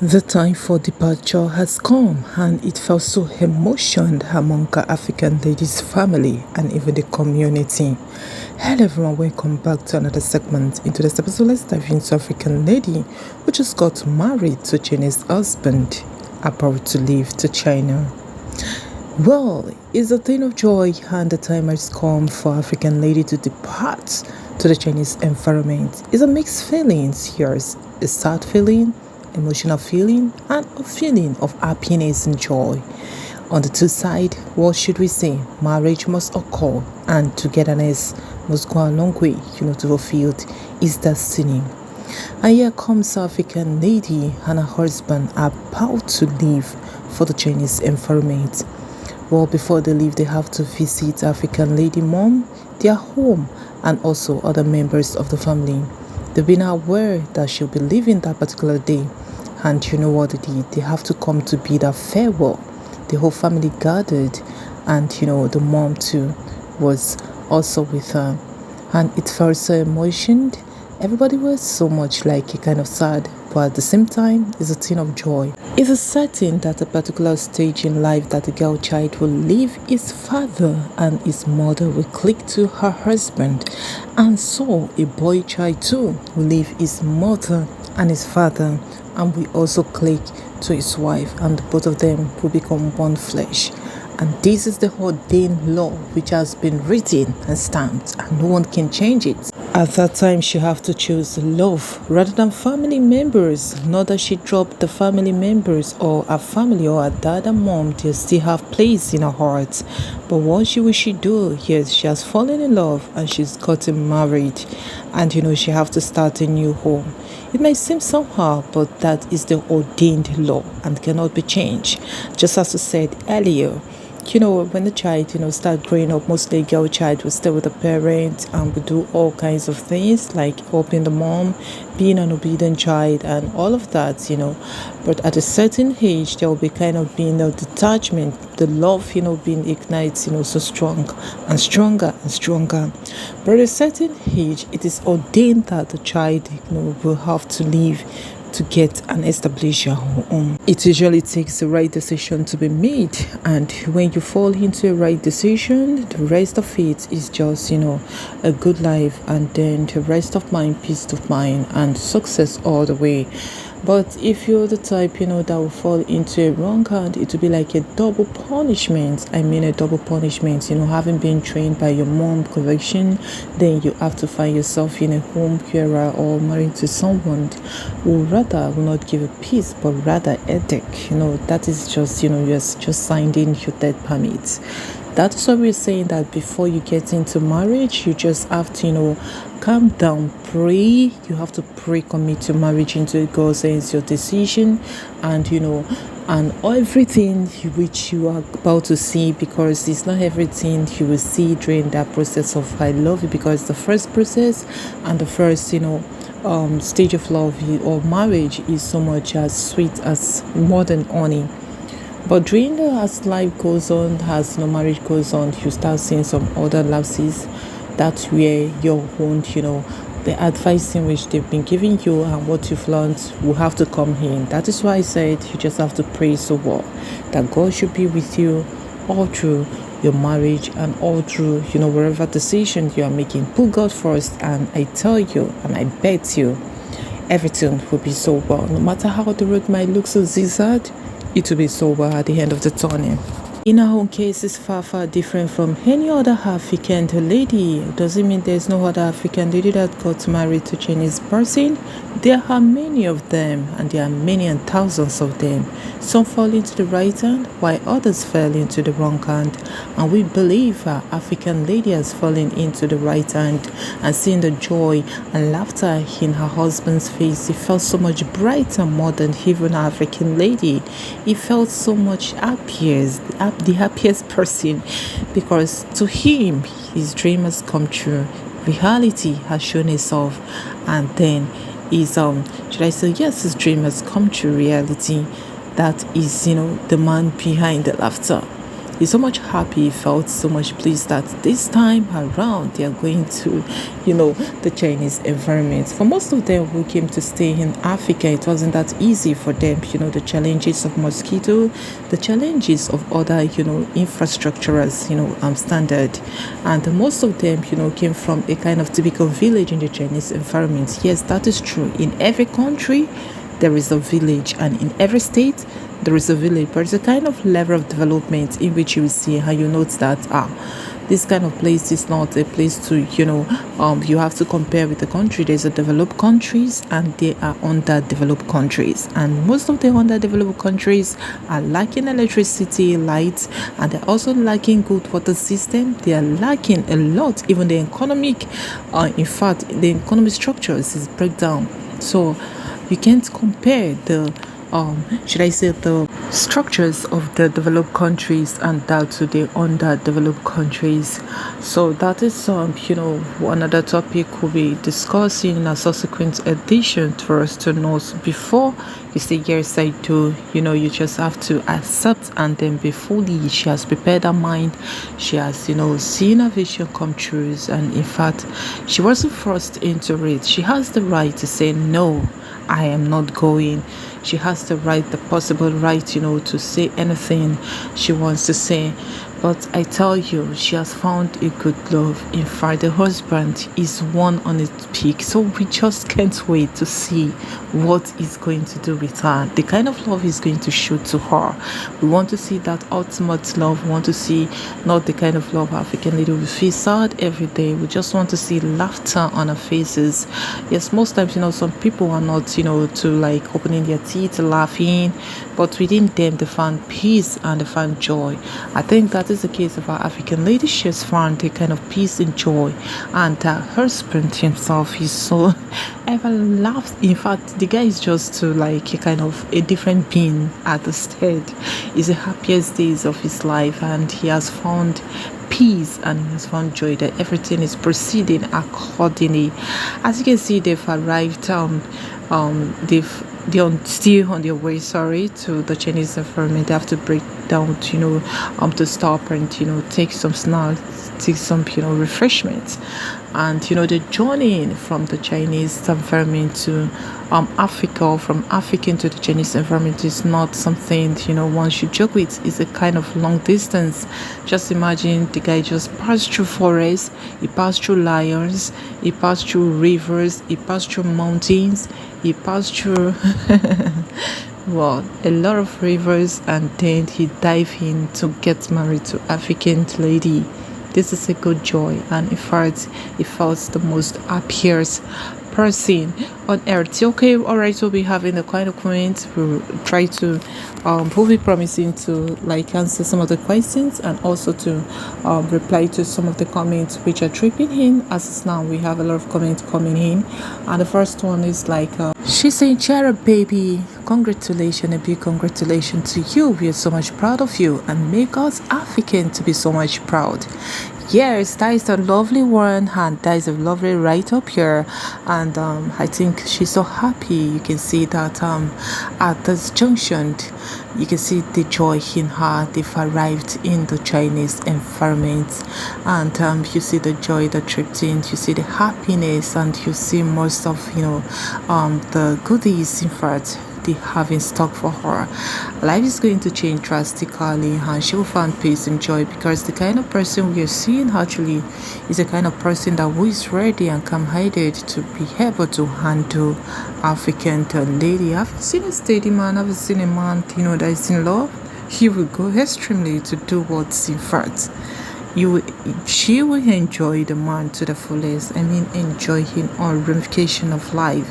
The time for departure has come, and it felt so emotional among our African ladies' family and even the community. Hello, everyone, welcome back to another segment. Into this episode, let's dive into African lady who just got married to Chinese husband, about to leave to China. Well, it's a thing of joy, and the time has come for African lady to depart to the Chinese environment. It's a mixed feelings. Here's a sad feeling, emotional feeling, and a feeling of happiness and joy. On the two side, what should we say? Marriage must occur, and togetherness must go a long way, to fulfill his destiny. And here comes African lady and her husband are about to leave for the Chinese environment. Well, before they leave, they have to visit African lady mom, their home, and also other members of the family. They've been aware that she'll be leaving that particular day. And you know what they did? They have to come to bid her farewell. The whole family gathered, and the mom too was also with her. And it felt so emotional. Everybody was so much like a kind of sad, but at the same time, it's a thing of joy. It's a certain that a particular stage in life that a girl child will leave his father and his mother will click to her husband. And so a boy child too will leave his mother and his father and will also click to his wife, and both of them will become one flesh. And this is the ordained law which has been written and stamped, and no one can change it. At that time, she have to choose love rather than family members. Not that she dropped the family members or her family or her dad and mom, they still have place in her heart. But what will she do? Yes, she has fallen in love and she's gotten married, and she have to start a new home. It may seem somehow, but that is the ordained law and cannot be changed. Just as I said earlier, when the child, start growing up, mostly a girl child will stay with the parents and will do all kinds of things like helping the mom, being an obedient child and all of that, But at a certain age, there will be kind of being a detachment, the love, being ignited, so strong and stronger and stronger. But at a certain age, it is ordained that the child, will have to leave to get and establish your home. It usually takes the right decision to be made, and when you fall into a right decision, the rest of it is just a good life, and then the rest of mind, peace of mind and success all the way. But if you're the type, that will fall into a wrong hand, it will be like a double punishment. I mean a double punishment, having been trained by your mom correction, then you have to find yourself in a home carer or married to someone who rather will not give a peace, but rather headache. That is just, you're just signed in your death permit. That is why we're saying that before you get into marriage, you just have to, calm down, pray. You have to pray, commit your marriage into God, saying your decision, and and everything which you are about to see, because it's not everything you will see during that process of I love you, because the first process and the first stage of love or marriage is so much as sweet as more than honey. But during as life goes on, as marriage goes on, you start seeing some other lapses. That's where your own, the advice in which they've been giving you and what you've learned will have to come in. That is why I said you just have to pray so well that God should be with you all through your marriage and all through, wherever decision you are making. Put God first, and I tell you and I bet you everything will be so well. No matter how the road might look so zigzag, it will be so well at the end of the tunnel. In our own case, it's far, far different from any other African lady. Doesn't mean there's no other African lady that got married to Chinese person. There are many of them, and there are many and thousands of them. Some fall into the right hand, while others fell into the wrong hand. And we believe our African lady has fallen into the right hand, and seeing the joy and laughter in her husband's face, it felt so much brighter more than even our African lady. He felt so much the happiest person, because to him his dream has come true, reality has shown itself, and then should I say, yes, his dream has come true, reality. That is the man behind the laughter. He's so much happy, he felt so much pleased that this time around they are going to, the Chinese environment. For most of them who came to stay in Africa, it wasn't that easy for them. The challenges of mosquito, the challenges of other, infrastructures, standard. And most of them, came from a kind of typical village in the Chinese environment. Yes, that is true. In every country, there is a village, and in every state there is a village, but it's a kind of level of development in which you will see how you note that this kind of place is not a place to you have to compare with the country. There's a developed countries and there are underdeveloped countries, and most of the underdeveloped countries are lacking electricity, lights, and they're also lacking good water system. They are lacking a lot. Even the economic in fact the economic structures is breakdown. So you can't compare the should I say the structures of the developed countries and that to the underdeveloped countries. So that is another topic we'll be discussing in a subsequent edition for us to know. So before you say yes I do, you just have to accept and then be fully. She has prepared her mind, she has seen her vision come true, and in fact she wasn't forced into it. She has the right to say no, I am not going. She has the right, the possible right, to say anything she wants to say. But I tell you, she has found a good love. In fact, the husband is one on its peak. So we just can't wait to see what he's going to do with her. The kind of love he's going to show to her. We want to see that ultimate love. We want to see not the kind of love African lady will feel sad every day. We just want to see laughter on her faces. Yes, most times, some people are not, to like opening their teeth, laughing. But within them, they find peace and they find joy. I think that is the case of our African lady. She has found a kind of peace and joy, and her husband himself is so ever laughs. In fact, the guy is just to like a kind of a different being at the stage. It's the happiest days of his life, and he has found peace and he has found joy that everything is proceeding accordingly. As you can see, they've arrived. They're still on their way, to the Chinese environment. They have to break down to stop and take some snacks, take some refreshments. And the journey from the Chinese environment to Africa, or from African to the Chinese environment, is not something one should joke with. It's a kind of long distance. Just imagine the guy just passed through forests, he passed through lions, he passed through rivers, he passed through mountains, he passed through well, a lot of rivers, and then he dived in to get married to African lady. This is a good joy, and in fact he felt the most happiest person on earth. Okay, all right, we'll be having a kind of comments. We'll try to we'll be promising to like answer some of the questions and also to reply to some of the comments which are tripping in. As it's now, we have a lot of comments coming in, and the first one is like she's saying, cheer up baby, congratulations, a big congratulations to you. We are so much proud of you and make us African to be so much proud. Yes, that is a lovely one, and that is a lovely right up here. And I think she's so happy. You can see that at this junction, you can see the joy in her. They've arrived in the Chinese environment, and you see the joy that tripped in. You see the happiness, and you see most of the goodies in fact they have in stock for her. Life is going to change drastically, and she will find peace and joy, because the kind of person we are seeing actually is the kind of person that who is ready and calm-headed to be able to handle African lady. I've seen a steady man, I've seen a man that is in love. He will go extremely to do what's in fact she will enjoy the man to the fullest. I mean, enjoy him all ramification of life.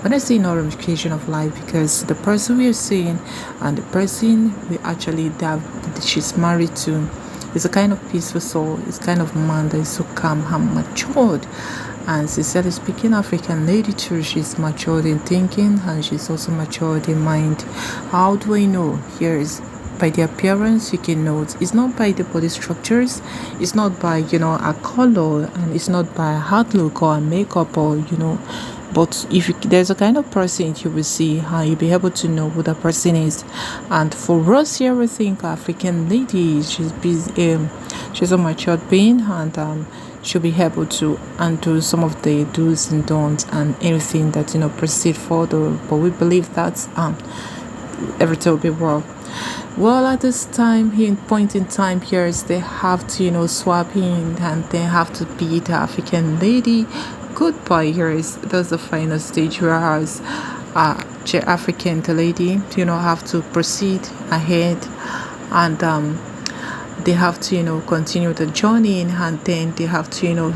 When I say no ramification of life, because the person we are seeing and the person we actually that she's married to is a kind of peaceful soul. It's kind of man that is so calm and matured. And sincerely speaking, African lady too, she's matured in thinking, and she's also matured in mind. How do I know? Here is by the appearance. You can note it's not by the body structures, it's not by a color, and it's not by a hard look or a makeup or But if there's a kind of person you will see, you'll be able to know who that person is. And for us here, we think African lady, she's a matured being, and she'll be able to undo some of the do's and don'ts and anything that proceed further. But we believe that everything will be well. Well, at this time, point in time here, is they have to swap in, and they have to be the African lady goodbye. Here is that's the final stage, whereas the African the lady have to proceed ahead, and they have to continue the journey, and then they have to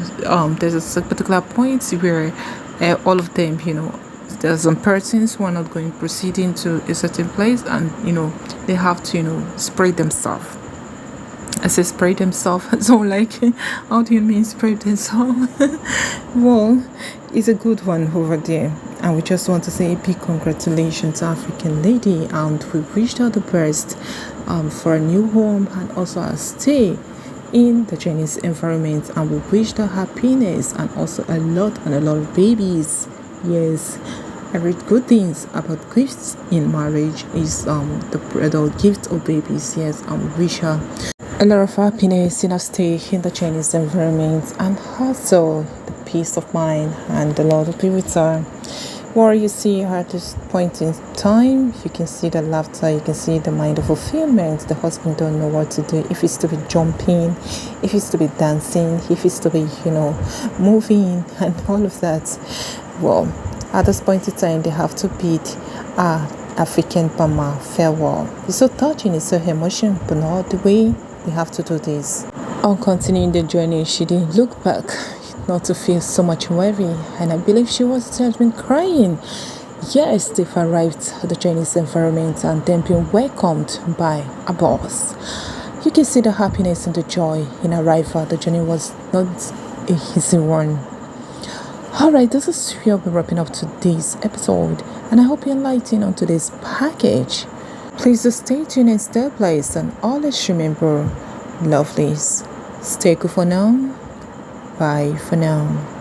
there's a particular point where all of them there's some persons who are not going proceeding to a certain place, and they have to spray themselves. I say spray themselves. So like, how do you mean spray themselves? Well, it's a good one over there, and we just want to say a big congratulations to African lady, and we wished her the best for a new home and also a stay in the Chinese environment, and we wish her happiness and also a lot of babies. Yes, I read good things about gifts in marriage is the gift of babies. Yes, and we wish her a lot of happiness in her stay in the Chinese environment, and also the peace of mind, and the Lord will be with her. Where you see her at this point in time, you can see the laughter, you can see the mind of fulfillment. The husband don't know what to do, if it's to be jumping, if it's to be dancing, if it's to be moving and all of that. Well, at this point in time, they have to bid African Mama farewell. It's so touching, it's so emotional, but not the way they have to do this. On continuing the journey, she didn't look back, not to feel so much worry, and I believe she had been crying. Yes, they've arrived at the Chinese environment and then been welcomed by a boss. You can see the happiness and the joy in arrival. The journey was not an easy one. Alright, this is where we're wrapping up today's episode, and I hope you're enlightened on today's package. Please do stay tuned and stay blessed, and always remember, lovelies, stay cool for now. Bye for now.